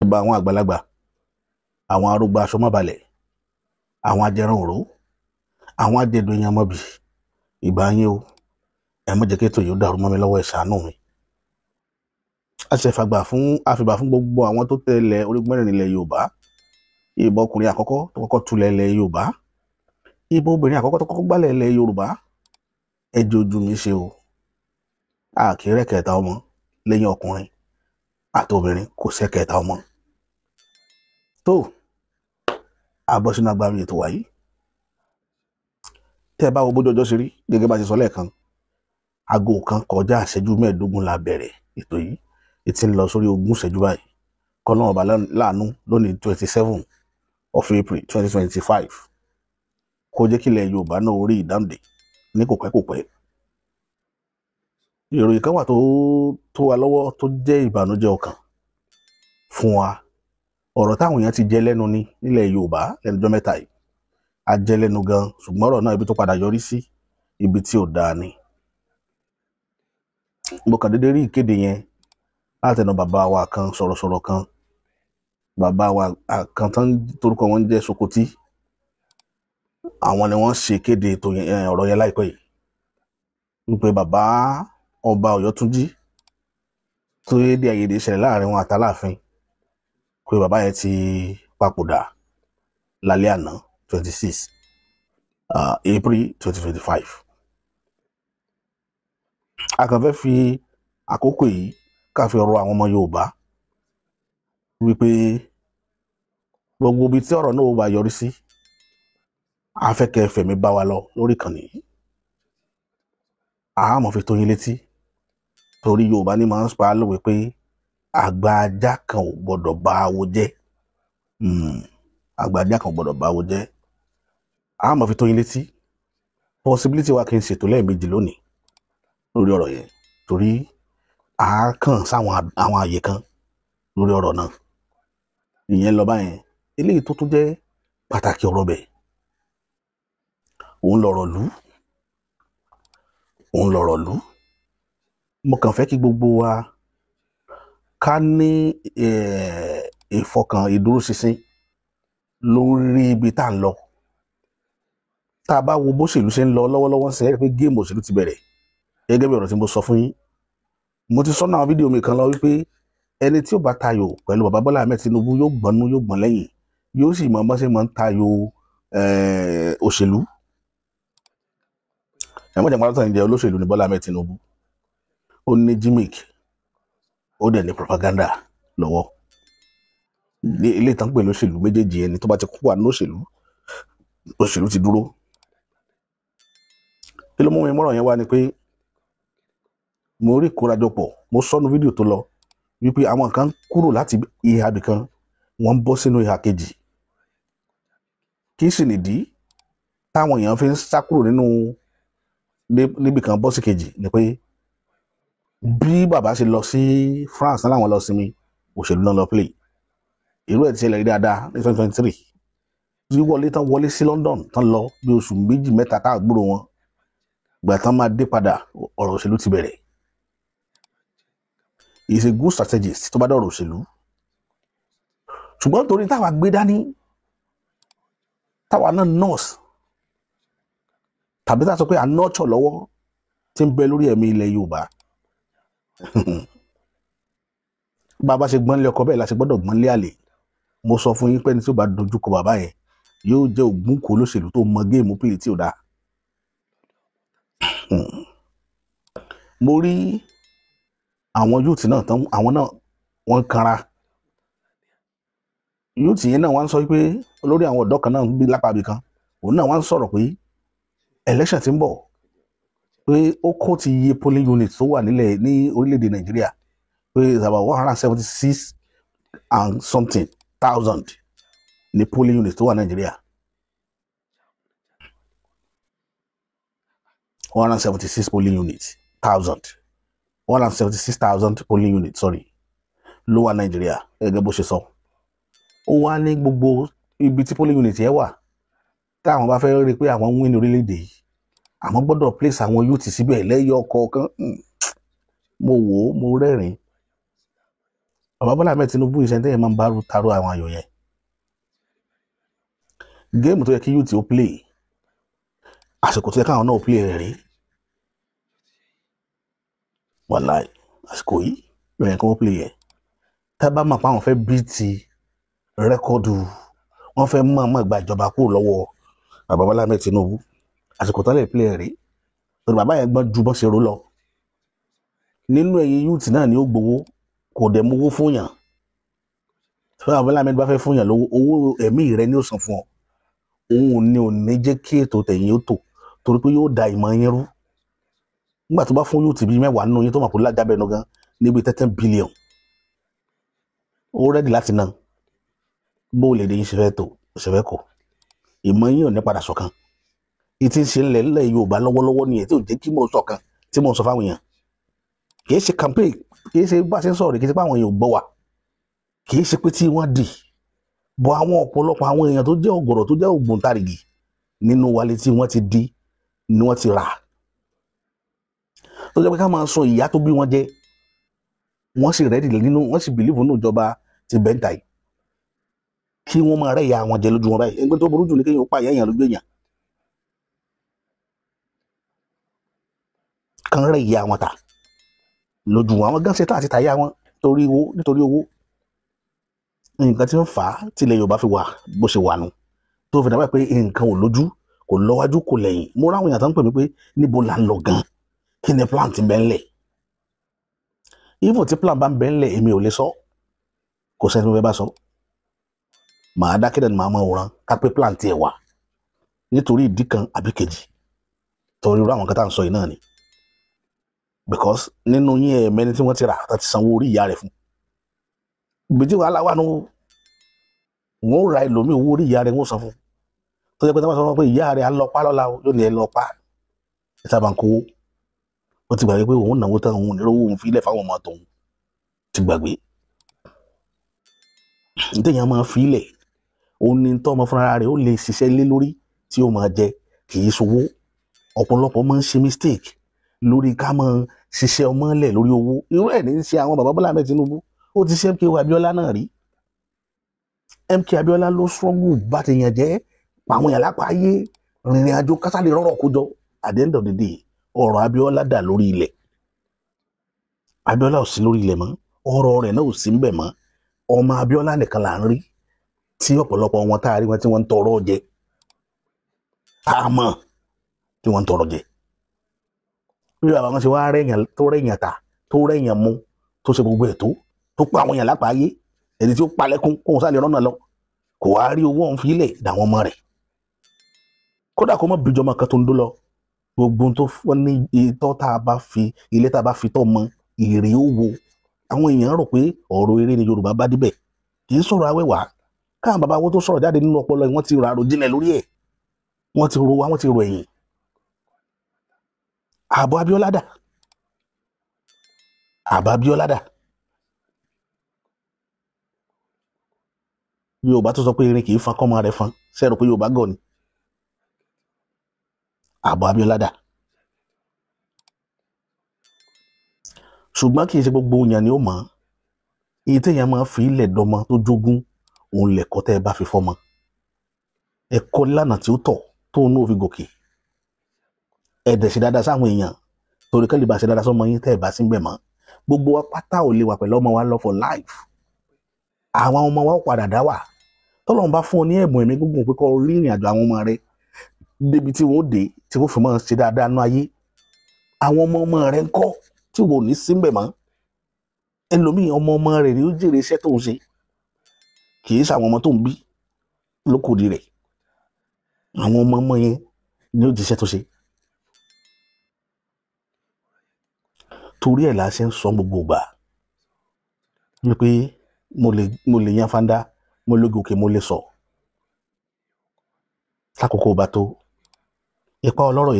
Gba àwọn àgbàlagbà, àwọn arúgbó aṣọ mọ́balẹ̀, àwọn ajẹran òró, àwọn ajẹdùn èèyàn mọ́bì, ìbá yín o, ẹ má jẹ́ kí ètò yìí dàrú mọ́ mi lọ́wọ́, ẹ ṣàánú mi. Àfìgbà fún gbogbo àwọn tó tẹ̀lé orígun mẹ́rin ilẹ̀ Yorùbá. Ìbọn ọkùnrin àkọ́kọ́ tó kọ́kọ́ tulẹ̀ ilẹ̀ Yorùbá, ìbọn obìnrin àkọ́kọ́ tó kọ́kọ́ gbálẹ̀ ilẹ̀ Yorùbá. Ẹ jẹ́ ojú mi ṣe o. Àkìrẹ́ kẹta ọmọ lẹ́yìn ọkùnrin àti obìnrin, kò sẹ́kẹta ọmọ. Tó àbọ̀ sínú agbárí ètò wáyé. Tẹ́ ẹ bá wo bójú ọjọ́ ṣe rí, gẹ́gẹ́ bá ṣe sọ lẹ́ẹ̀kan, aago kan kọjá ìṣẹ́jú 15 la bẹ̀rẹ̀ ètò yìí. Ètí ń lọ sórí 20 ìṣẹ́jú báyìí. Kọ́nà ọba láàánú lónìí 27 of April 2025. Kó jẹ́ kí ilẹ̀ Yorùbá náà orí ìdáǹdè ní kò pẹ́. Ìròyìn kan wà tó wà lọ́wọ́ tó jẹ́ ìbànújẹ́ ọkàn fún wa. Ọ̀rọ̀ táwọn èèyàn ti jẹ lẹ́nu ní nílẹ̀ Yorùbá lẹ́nujọ́ mẹ́ta yìí. A jẹ lẹ́nu gan, ṣùgbọ́n ọ̀rọ̀ náà ibi tó padà yọrí sí ibi tí ò dáa ni. Mo kàn déédéé rí ìkéde yẹn látẹnu bàbá wa kan, sọ̀rọ̀sọ̀rọ̀ kan. Bàbá wa kan tán torúkọ wọn jẹ́ Sokoti. Àwọn ni wọ́n ṣe kéde ọ̀rọ̀ yẹn láìpẹ́ yìí. Wípé bàbá ọba Ọ̀yọ́túnjí tó yédè àyèdè ṣẹlẹ̀ láàrin wọn àtàláàfin, pé bàbá yẹn ti papòdà lálẹ́ àná 26 April 2025. A kàn fẹ́ fi àkókò yìí ká fi rọ àwọn ọmọ Yorùbá wípé gbogbo ibi tí ọ̀rọ̀ náà bá yọrí sí, a fẹ́ kẹ́ fẹ̀mí bá wa lọ lórí ìkànnì yìí. A mọ̀ fi tó yín létí, torí Yorùbá ní máa ń pa á lówe pé àgbà ajá kan ò gbọdọ̀ bá awo jẹ́. Àgbà ajá kan ò gbọdọ̀ bá awo jẹ́. A mọ̀ fi tó yín létí. Possibility wa kì í ṣètò lẹ́ẹ̀mejì lónìí lórí ọ̀rọ̀ yẹn, torí a kàn sáwọn àwọn àyè kan lórí ọ̀rọ̀ náà. Ìyẹn lọ báyẹn. Eléyìí tó tún jẹ́ pàtàkì ọ̀rọ̀ bẹ̀, òun lọ̀rọ̀ lú. Mo kàn fẹ́ kí gbogbo wa ká ní ìdúróṣinṣin lórí ibi tá à ń lọ. Tá a bá wo bóṣèlú ṣe ń lọ lọ́wọ́lọ́wọ́ ṣe é pé géèmù òṣèlú ti bẹ̀rẹ̀. Gẹ́gẹ́ bí ọ̀rọ̀ tí mo sọ fún yín, mo ti sọ́nà àwọn fídíò mi kan lọ wípé ẹni tí ó bá tayò pẹ̀lú bàbá Bọ́lá Ahmed Tinubu yóò gbọ́nú yóò gbọ́n lẹ́yìn, yóò sì mọ bọ́n ṣe máa ń tayò òṣèlú. Ẹ̀mọ́ ìjàmbá lọ́tọ̀ ìjẹ́ olóṣèlú ní Bọ́lá Ahmed Tinubu. Ó ní gimmick, ó dẹ̀ ní propaganda lọ́wọ́. Ilé ìtàn pè lóṣèlú méjèèjì, ẹni tó bá ti kú wà ní òṣèlú ti dúró. Kí ló mú mi mọ́rọ̀ yẹn wá ni pé mo rí ìkórajọpọ̀, mo sọ́nu fídíò tó lọ wípé àwọn kan kúrò láti ìhà ibì kan, wọ́n ń bọ́ sínú ìhà kejì. Kí sì nìdí táwọn èèyàn fi ń sá kúrò níbì kan bọ́ sí kejì ni pé bí bàbá ṣe lọ sí France náà láwọn lọ sinmi, òṣèlú náà lọ play. Irú ẹ̀ ti ṣẹlẹ̀ rí dáadáa ní 2023. Tí wọlé sí London tán lọ bí oṣù 2-3 káàgbúrò wọn. Ìgbà tán máa dé padà, ọ̀rọ̀ òṣèlú ti bẹ̀rẹ̀. He is a good strategist tó bá dọ̀rọ̀ òṣèlú. Ṣùgbọ́n torí táwa gbé dání, táwa náà nurse, tàbí tá a sọ pé a nurture lọ́wọ́ tí ń bẹ lórí ẹ̀mí ilẹ̀ Yorùbá. Bàbá ṣe gbọ́nlé ọkọ bẹ́ẹ̀ la ṣe gbọ́dọ̀ gbọ́nlé àlè. Mo sọ fún yín pé ẹni tí ó bá dojú kọ bàbá yẹn yóò jẹ́ ògbúnkò olóṣèlú tó mọ géèmù pìlì tí ò dáa. Mo rí àwọn yúùtì náà tán, àwọn náà wọ́n kanra. Yúùtì yẹn náà wọ́n sọ pé olórí àwọn ọ̀dọ́ kan náà bí lápá ibì kan, òun náà wọ́n sọ̀rọ̀ pé election tí ń bọ̀ pé ó kó ti iye polling unit tó wà nílẹ̀ ní orílẹ̀-èdè Nàìjíríà pé it's about 176 and something thousand ní polling unit tó wà Nàìjíríà. 176 polling units, 176,000 polling units, sorry, ló wà Nàìjíríà, gẹ́gẹ́ bó ṣe sọ. Ó wá ní gbogbo ibi tí polling unit yẹn wà, tí àwọn bá fẹ́ rí pé àwọn ń win ní orílẹ̀-èdè yìí, àwọn gbọ́dọ̀ place àwọn youth síbẹ̀ lẹ́yọ kọ̀ọ̀kan. mo wò ó mo rẹ́rìn-ín. Bàbá Bọ́lá Ahmed Tinubu ìṣẹ́ntẹ́ yẹn máa ń bá taró àwọn ayò yẹn. Géèmù tó yẹ kí youth ó play àsìkò tó yẹ káwọn náà play rẹ̀ rí. Wàláì àsìkò yìí ló yẹ kí wọ́n play yẹn. Tá bá mọ̀ pé àwọn fẹ́ bíìtì rẹ́kọ́ọ̀dù, wọ́n fẹ́ mọ̀ gba ìjọba kúrò lọ́wọ́ Bàbá Bọ́lá Ahmed Tinubu, àsìkò tó lè play rí. Torí bàbá yẹn gbọ́n ju bọ́ ṣe rò lọ. Nínú ẹ̀yìn youth náà ni ó gbowó, kò dẹ̀ mówó fún yàn. Tí Bàbá Bọ́lá Ahmed bá fẹ́ fún yàn lówó, owó ẹ̀mí rẹ ni ó san fún ọ. Òun ni ò ní jẹ́ kí ètò tẹ̀yìn ó tò, torí pé yóò da ìmọ̀ yín rú. Nígbà tó bá fún youth bíi 10 nínú yín tó mọ̀ pé lájábẹ́ ẹnu gan níbi 13 billion, ó rẹ́dì láti ná. Bó lè dé yín ṣe fẹ́ tó ṣe fẹ́ kọ̀, ìmọ̀ yín ò ní padà ṣọ̀kan. Ìtì ń ṣe ńlẹ̀ Yorùbá lọ́wọ́lọ́wọ́ nìyẹn tí ò jẹ́ kí mò ń ṣọ̀kan tí mò ń sọ fáwọn èèyàn. Kì í ṣe campaign, kì í ṣe bá ṣe ń sọ̀rọ̀, kì í ṣe pé àwọn èèyàn ò gbọ́ wa, kì í ṣe pé tí wọ́n dì bọ́ àwọn ọ̀pọ̀lọpọ̀ àwọn èèyàn tó jẹ́ ọ̀gọ̀rọ̀ tó jẹ́ ògbóǹtarìgì nínú wálé tí wọ́n ti di ni wọ́n ti rà. Tó jẹ́ pé ká máa sọ ìyá tó bí wọn jẹ́, wọ́n sì rẹ́dì nínú, wọ́n sì bìlíìfù nínú ìjọba ti bẹ́ńtà yìí kí wọ́n máa rẹ́ ìyá wọn jẹ lójú wọn báyìí. Ẹgbẹ́ tó burú jù ní kéèyàn ó pa ìyá èèyàn lójú èèyàn, kan rẹ́ ìyá wọn ta lójú wọn. Àwọn gánṣẹ́ tá àti tàyà wọn nítorí owó. Nǹkan tí ń fà á tilẹ̀ Yorùbá fi wà bó ṣe wà nù, tó fi dàbí pé nǹkan ò lójú, kò lọ́wájú, kò lẹ́yìn. Mo ráwọn èèyàn tó ń pè mí pé níbo là ń lọ gan, kí ni plan ti bẹ́ ńlẹ̀. Even tí plan bá ń bẹ́ ńlẹ̀ èmi ò lè sọ, kò sẹ́ni tó fẹ́ bá sọ. Màá dákẹ́ dẹ̀ ni màá mọ òran ká pé plan tiẹ̀ wà nítorí ìdí kan àbí kejì, torí irú àwọn kan tá à ń sọ yìí náà ni. Because nínú yín ẹ̀mẹ́ni tí wọ́n ti rà àti sanwó orí ìyá rẹ̀ fún. Gbèjì wàhálà wà nù, wọ́n ó ra ẹlòmíì owó orí ìyá rẹ̀ wọ́n san fún. Tó jẹ́ pé tí wọ́n sọ pé ìyá rẹ̀ á lọ pa lọ́la o, yóò ní ẹ lọ pa, ẹ sábà ń kówó. Ó ti gbàgbé pé òun náwó tán, òun nírò òun fi ilẹ̀ fáwọn ọmọ tòun, ti gbàgbé. Téèyàn máa fi ilẹ̀, òun ni tọ́ ọmọ fúnra rẹ̀ ó lè ṣiṣẹ́ lé lórí tí ó máa jẹ, kì í ṣowó. Ọ̀pọ̀lọpọ̀ máa ń ṣe mistake lórí ká máa ṣiṣẹ́ ọmọ lẹ̀ lórí owó. Irú ẹ̀ ní í ṣe àwọn Bàbá Bọ́lá Ahmed Tinubu. Ó ti ṣe MKO Abiola náà rí. MK Abiola ló struggle bá ti yàn jẹ́, pa àwọn èèyàn lápá ayé, rìnrìn àjò kásálẹ̀ rọ́rọ̀ kójọ. At the end of the day, ọ̀rọ̀ Abiola dà lórí ilẹ̀. Abiola ò sí lórí ilẹ̀ mọ́, ọ̀rọ̀ rẹ̀ náà ò sí ń bẹ̀ mọ́. Ọmọ Abiola nìkan là ń rí tí ọ̀pọ̀lọpọ̀ wọn tá a rí wọn tí wọ́n ń tọrọ jẹ. Tá a mọ̀ tí wọ́n ń tọrọ jẹ. Bí àwọn ṣe wá rẹ̀yàn tó rẹ̀yàn ta, tó rẹ̀yàn mú, tó ṣe gbogbo ẹ̀ tó pa àwọn èèyàn lápá ayé, ẹni tí ó palẹ̀kùn kóun sálẹ̀ rọ́nà lọ, kò wá rí owó ọ̀hún fi ilẹ̀ dàwọn ọmọ rẹ̀. Kódà kó mọ̀ bíjọmọ kan tó ń dó lọ, gbogbo tó wọ́n ní ìtọ́ tá a bá fi, ilé tá a bá fi tọ́ mọ èrè ó wo. Àwọn èèyàn rò pé ọ̀rọ̀ eré ni Yorùbá bá débẹ̀, kì í sọ̀rọ̀ awẹ́wà. Káwọn bàbá wọn tó sọ̀rọ̀ jáde nínú ọpọlọ wọn ti rà àròjinlẹ̀ lórí ẹ̀, wọ́n ti ro wá, wọ́n ti ro ẹ̀yìn. Ààbọ̀ Abiola dà, àbá Abiola dà. Yorùbá tó sọ pé erin kì í fan kọ́mọ rẹ̀ fan, sẹ́rù pé Yorùbá gọ̀ ni. Ààbọ̀ Abiola dà. Ṣùgbọ́n kì í ṣe gbogbo èèyàn ni ó mọ̀. Èyí téèyàn máa fi ilẹ̀ dọmọ tó jogún, òun lẹ̀kọ́ tẹ́ ẹ bá fi fọ́mọ. Ẹ̀kọ́ lánàá tí ó tọ̀ tóun náà fi gòkè. Ẹ̀dẹ̀ ṣe dáadáa sáwọn èèyàn torí kẹ́lẹ́ bá ṣe dáadáa sọ́mọ yín tẹ́ ẹ bá sí ń bẹ̀ mọ́. Gbogbo wa pátá ò lè wà pẹ̀lú ọmọ wa lọ for life. Àwọn ọmọ wa ó padà dá wà. Tọ́lọ́run bá fún ọ ní ẹ̀bùn ẹ̀mí gígùn pé kó rí ìrìn àjò àwọn ọmọ rẹ débi tí wọ́n ó dé tí wọ́n fi máa ṣe dáadáa nú ayé. Àwọn ọmọ rẹ ń kọ́ tí wọ́n ò ní sí ń bẹ̀ mọ́. Ẹlòmíì ọmọ rẹ̀ ni ó jèrè iṣẹ́ tó ń ṣe, kì í ṣàwọn ọmọ tó ń bí lókòdì rẹ̀. Àwọn ọmọ yẹn ni ó jíṣẹ́ tó ṣe. Torí ẹ̀ la ṣe ń sọ gbogbo ìgbà wípé mo lè yan fanda, mo lè gòkè, mo lè sọ. Lákòókò bá tó, ipa ọlọ́rọ̀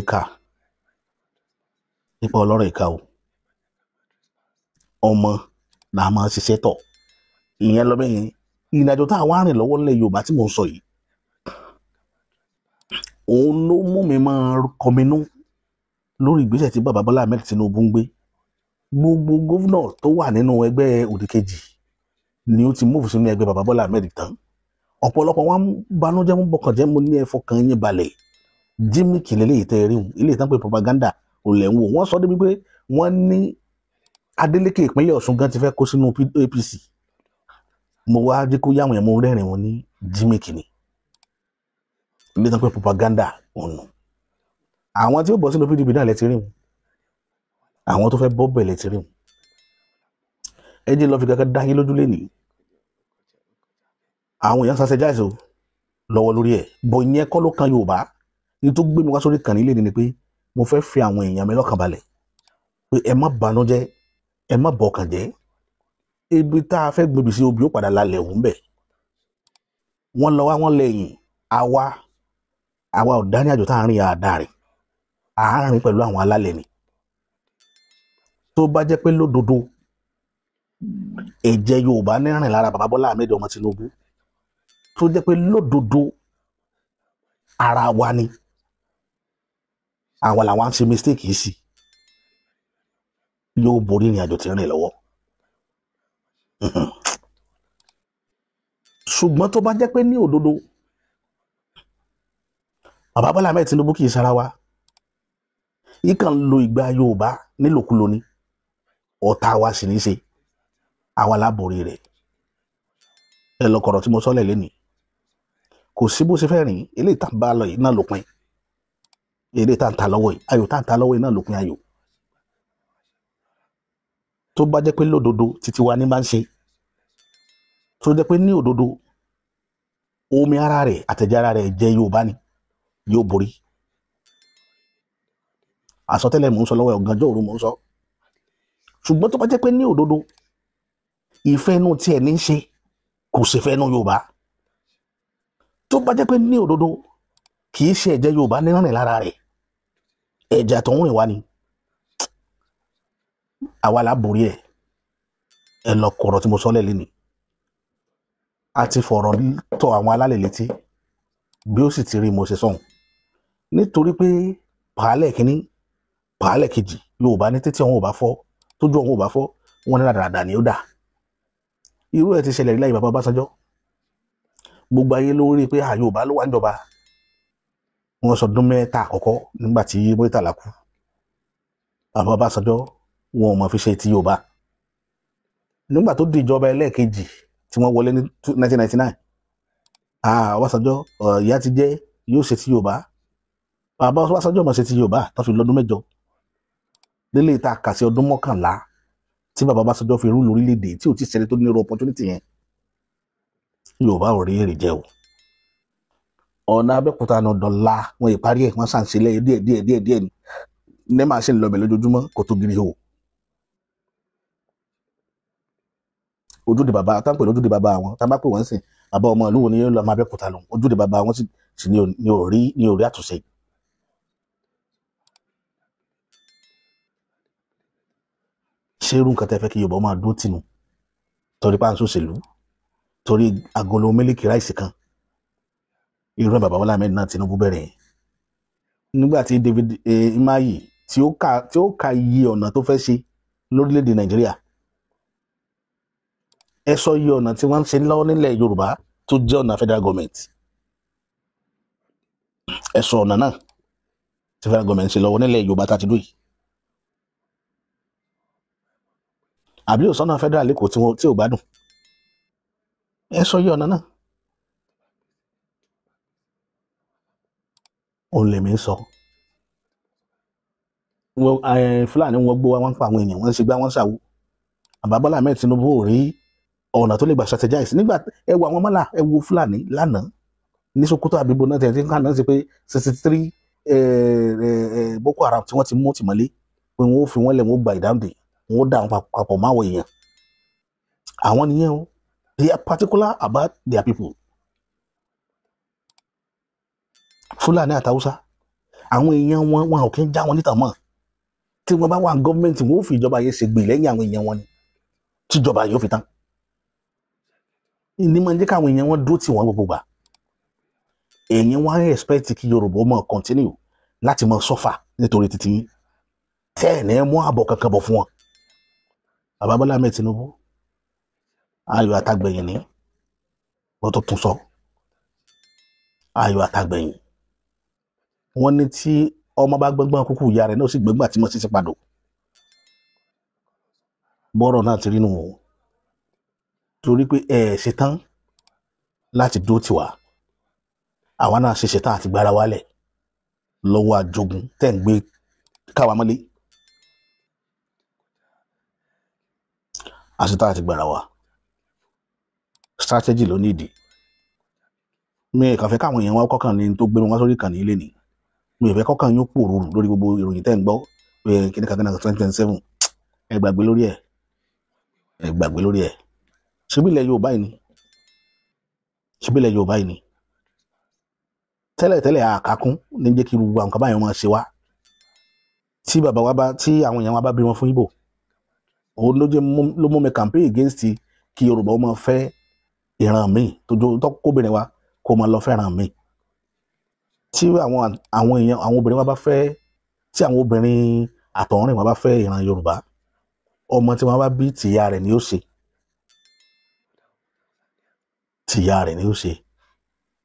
ìka o. Ọmọ là máa ṣiṣẹ́ tọ̀. Ìyẹn lọ bẹ́yẹn. Ìrìnàjò tá a wá rìn lọ́wọ́ nílẹ̀ Yorùbá tí mò ń sọ yìí, òun ló mú mi máa kọminú lórí ìgbésẹ̀ tí Bàbá Bọ́lá Ahmed Tinubu ń gbé. gbogbo gómìnà tó wà nínú ẹgbẹ́ òdìkejì ni ó ti múfù sínú ẹgbẹ́ bàbá Bọ́lá Ahmed tán ọ̀pọ̀lọpọ̀ wọn banújẹ́ mú bọkànjẹ́ mo ní ẹ fọkàn yín balẹ̀ Jimmy kìlélẹ ìtẹrí ilé ìtàn pé propaganda olè ń wò wọ́n sọ débi pé wọ́n ní Adeleke ìpínlẹ̀ Ọ̀ṣun gan ti fẹ́ kó sínú APC mo wá dé kó yáwọn yẹn mo rẹ́rìn wọn ní Jimmy kìíní ilé ìtàn pé propaganda ọ̀nà àwọn tí ó bọ̀ sínú PDP náà lẹ ti rí wọn àwọn tó fẹ́ bọ́ bẹ̀ lẹ ti rí wọn ẹ jẹ́ lọ fi kankan dá yín lójú lẹ́nìí àwọn èèyàn sase jáìsì o lọ́wọ́ lórí ẹ̀ bọ̀ ìyẹn kọ́ ló kan Yorùbá ní tó gbé mi wá sórí kàn nílé ni pé mo fẹ́ fi àwọn èèyàn mi lọ́kàn balẹ̀ pé ẹ má banújẹ́ ẹ má bọkàn jẹ́ ibi tá a fẹ́ gbèbì sí obì ó padà lálẹ́ òun bẹ̀ wọ́n lọ wá wọ́n lẹ́yìn àwa ò dání àjò tá à ń rìn àádárin àárín pẹ̀lú àwọn alálẹ̀ ni tó bá jẹ́ pé lódodo ẹ̀jẹ̀ Yorùbá ní rìn lára bàbá Bọ́lá Ahmed ọmọ Tinubu tó jẹ́ pé lódodo ara wa ni àwa làwọn ṣe mistake yìí sí yóò borí ìrìn àjò tí ń rìn lọ́wọ́ ṣùgbọ́n tó bá jẹ́ pé ní òdodo bàbá Bọ́lá Ahmed Tinubu kì í sára wa ìkàn lo ìgbà Yorùbá nílòkulò ni ọ̀tá wa sì ní í ṣe àwa láborí rẹ̀ ẹ lọ kọ̀rọ̀ tí mo sọ́lẹ̀ lẹ́nìí kò sí bó ṣe fẹ́ rìn eléyìí tá ń bá lọ yìí náà lópin eléyìí tá ń ta lọ́wọ́ yìí ayò tá ń ta lọ́wọ́ yìí náà lópin ayò tó bá jẹ́ pé lódodo títí wa ní bá ń ṣe tó jẹ́ pé ní òdodo omi ara rẹ̀ àtẹ̀jẹ́ ara rẹ̀ jẹ́ Yorùbá ni yóò borí àsọtẹ́lẹ̀ mò ń sọ lọ́wọ́ ọ̀gànjọ́ òru mò ń sọ ṣùgbọ́n tó bá jẹ́ pé ní òdodo ìfẹ́ inú tiẹ̀ ní í ṣe kò sì fẹ́ inú Yorùbá tó bá jẹ́ pé ní òdodo kì í ṣe ẹ̀jẹ̀ Yorùbá ní rìn lára rẹ̀ ẹ̀jẹ̀ tó ń rìn wá ni àwa là borí ẹ̀ ẹ lọ kọ̀rọ̀ tí mo sọ lẹ́lẹ́ ni a ti fọ̀rọ̀ tọ̀ àwọn alálẹ̀ létí bí ó sì ti rí mo ṣe sọ̀hún nítorí pé pàálẹ̀ kínní pàálẹ̀ kejì Yorùbá ní títí ọ̀hún ò bá fọ́ tójú ọ̀hún ò bá fọ́ wọn ní ràdàràdà ni ó dà irú ẹ̀ ti ṣẹlẹ̀ láyé bàbá Ọbásanjọ́ gbogbo ayé ló rí i pé Yorùbá ló wà níjọba wọn sọdún mẹ́ta àkọ́kọ́ nígbà tí Murtala kú bàbá Ọbásanjọ́ wọn ò mọ̀ fi ṣe ti Yorùbá nígbà tó di ìjọba ẹlẹ́ẹ̀kejì tí wọ́n wọlé ní 1999 Ọbásanjọ́ ìyà ti jẹ́ yóò ṣe ti Yorùbá bàbá Ọbásanjọ́ mọ̀ ṣe ti Yorùbá tó fi lọ́dún mẹ́jọ délé ìta kà sí ọdún 11 tí bàbá Ọbásanjọ́ fi rú lórílẹ̀‐èdè tí ò ti ṣẹlẹ̀ tó ní irú opportunity yẹn Yorùbá ò rí èrè jẹ o ọ̀nà Abẹ́òkúta náà dọ̀la wọn ìparí ẹ̀ wọ́n ṣàǹṣẹ́lẹ̀ díẹ̀ ni ní máa ṣe ń lọ bẹ̀ lójoojúmọ́ kó tó giri o ojúde bàbá tá ń pè lójúde bàbá wọn tá bá pè wọ́n sìn bàbá ọmọ ìlú wo ni yóò lọ ọmọ Abẹ́òkúta lọ ojúde bàbá wọn sì ní ò rí àtúnṣe. ṣé irú nǹkan tẹ́ fẹ́ kí Yorùbá máa dúró tìǹù torí páńsó òṣèlú torí agolo mílíkì ráìsì kan irú ẹ̀ bàbá Bọ́lá Ahmed náà Tinubu bẹ̀rẹ̀ nígbà tí David Umahi tí ó ka iye ọ̀nà tó fẹ́ ṣe lórílẹ̀‐èdè Nàìjíríà ẹ sọ iye ọ̀nà tí wọ́n ń ṣe lọ́wọ́ nílẹ̀ Yorùbá tó jẹ́ ọ̀nà federal government ẹ sọ ọ̀nà náà tí federal government ṣe lọ́wọ́ nílẹ̀ Yorùbá tá ti dùn yìí àbí òsánà federal lẹ́kọ̀ọ́ tí ò gbádùn ẹ sọ iye ọ̀nà náà òun lèmi ń sọ Fúlàní wọn gbó wọn pa àwọn èèyàn wọn ṣe gbá wọn ṣàwó bàbá Bọ́lá Ahmed Tinubu ò rí ọ̀nà tó lè gbà strategize nígbà ẹ wo àwọn mọ́là ẹ wo Fúlàní lánàá ní Sokoto àbíbo náà tẹ̀sí ká náà ṣe pé 63 Boko Haram tí wọ́n ti mú tìmọ́lé pé wọ́n ó fi wọ́n lẹ̀ wọ́n gba ìdáǹdè wọ́n ó dà wọn papọ̀ máwọ̀ èèyàn àwọn nìyẹn o they are particular about their people Fúlàní àtàwùsá àwọn èèyàn wọn ò kí ń já wọn níta mọ́ tí wọ́n bá wà gọ́ọ̀mẹ̀ntì wọ́n ó fi ìjọba yẹn ṣègbè lẹ́yìn àwọn èèyàn wọn ni tíjọba yóò fi tán ní máa ń jẹ́ káwọn èèyàn wọn dúró tì wọ́n gbogbo gbà èèyàn wọn á expect kí Yorùbá máa continue láti máa suffer nítorí títí tẹ́ ẹ̀ ní mú àbọ̀ kankan bọ̀ fún wọn bàbá Bọ́lá Ahmed Tinubu ayọ̀ àtàgbẹ̀yìn ní wọ́n tó tún sọ ayọ̀ àtàgbẹ̀yìn wọ́n ní tí ọmọ bá gbọ́ngbọ́n kúkú ìyá rẹ̀ náà sì gbọ́ngbà tí mo sì padò bọ́rọ̀ náà ti rí nù wọ́n torí pé ṣetán láti dó tiwa àwa náà ṣe ṣetán àti gbára wálẹ̀ lọ́wọ́ àjogún tẹ̀ ń gbé káwa mọ́lé àṣetán àti gbára wa strategy ló nídìí mi kàn fẹ́ káwọn èèyàn wa kọ́kàn ní tó gbé wọn sórí ìkànnì ilé ni mi ò fẹ́ kọ́kàn yóò pòrúurú lórí gbogbo ìròyìn tẹ́ ń gbọ́ pé kíní kan 2027 ẹ gbàgbé lórí ẹ̀ ṣebílẹ̀ Yorùbá yìí ni tẹ́lẹ̀ àkàkún ní jẹ́ kí gbogbo àwọn kan báyìí wọ́n ṣe wá tí bàbá wa bá tí àwọn èèyàn wa bá bí wọn fún Ìgbò òun ló mú mi campaign against kí Yorùbá ó máa fẹ́ ìran míì tó kóbìnrin wa kó máa lọ fẹ́ràn míì tí àwọn èèyàn àwọn obìnrin wa bá fẹ́ tí àwọn obìnrin àtọ̀húnrìn wa bá fẹ́ ìran Yorùbá ọmọ tí wọ́n bá bí tìyá rẹ̀ ni ó ṣe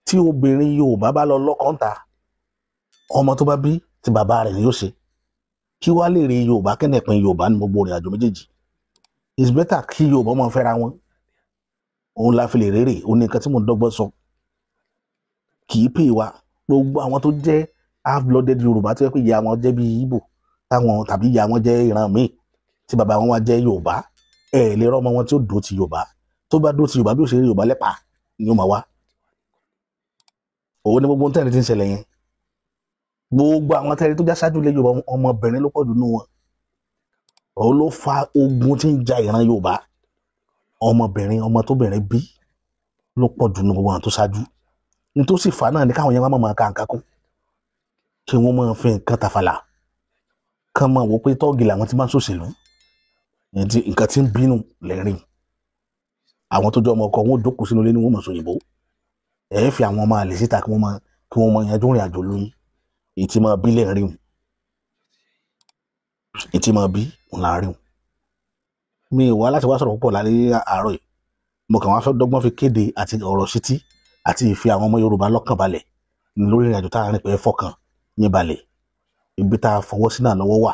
tí obìnrin Yorùbá bá lọ lọ́kọ̀ọ́ta ọmọ tó bá bí ti bàbá rẹ̀ ni ó ṣe kí wá lè rí Yorùbá kẹ́nẹ̀pin Yorùbá ní gbogbo ìrìn àjò méjèèjì it's better kí Yorùbá máa fẹ́ra wọn òun la fi lè rèrè òun ní nǹkan tí mo ń dọ́gbọ́n sọ kì í pè wá gbogbo àwọn tó jẹ́ half-blooded Yorùbá tó yẹ pé ìyá wọn jẹ́ bí Ìgbò táwọn tàbí ìyá wọn jẹ́ ìran míì tí bàbá wọn wá jẹ́ Yorùbá lè rọ́mọ wọn tí ó dó ti Yorùbá tó bá dó ti Yorùbá bí ó ṣe rí Yorùbá lẹ́pàá ni ó máa wá òun ni gbogbo tẹ́lẹ̀ tí ń ṣẹlẹ̀ yẹn gbogbo àwọn tẹ́lẹ̀ tó já ṣáájú lé Yorùbá ọmọbìnrin ló pọ̀ jù nínú wọn òun ló fa ogun tí ń ja ìran Yorùbá ọmọbìnrin ọmọ tóbìnrin bí ló pọ̀ jù nínú gbogbo àwọn tó ṣáájú ní tó sì fà náà ni káwọn yẹn máa ka nǹkan kún kí wọ́n máa fi nǹkan tàfàlà kán máa wò pé tọ́ọ̀gì làwọn ti máa ń ṣòṣèlú nǹkan tí ń bínú lẹ́rìn àwọn tó jọ ọmọ ọkọ wọn ò jókòó sínú ilé ni wọ́n mọ̀ sóyìnbó fi àwọn ọmọ àlè síta kí wọ́n máa yanjú rìn àjò lóyún ètí máa bí lẹ́rìn ètí máa bí láàrin mi wá láti wá sọ̀rọ̀ púpọ̀ lálẹ́ àárọ̀ yìí mo kàn wá fẹ́ dọ́gbọ́n fi kéde àti ọ̀rọ̀ ṣítí àti ìfi àwọn ọmọ Yorùbá lọ́kàn balẹ̀ lórí ìrìn àjò tá a rìn pé fọkàn yín balẹ̀ ibi tá a fọwọ́ sí náà lọ́wọ́ wà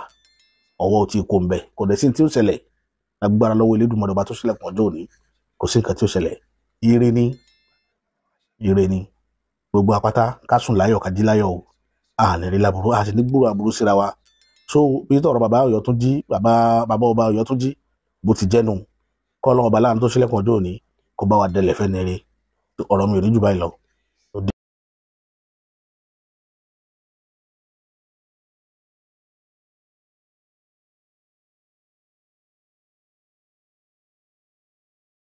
ọwọ́ tí kò ń bẹ kò dẹ̀ sí tí ó ṣẹlẹ̀ agbára lọ́wọ́ Elédùmarè ọba tó ṣílẹ̀kùn ọjọ́ òní kò sí nǹkan tí ó ṣẹlẹ̀ ire ni gbogbo apáta ká sùn láyọ̀ ká jí láyọ̀ o àní rí láburú àti ní gbúrò àbúrú síra wa so bí tọ̀rọ̀ bàbá Ọ̀yọ́túnjí bàbá ọba Ọ̀yọ́túnjí bó ti jẹ́nu kọ́ ọlọ́run ọba láàánú tó ṣílẹ̀kùn ọjọ́ òní kó bá wa dẹlẹ̀ fẹ́ ní eré ọ̀rọ̀ mi ò ní jù báyìí lọ.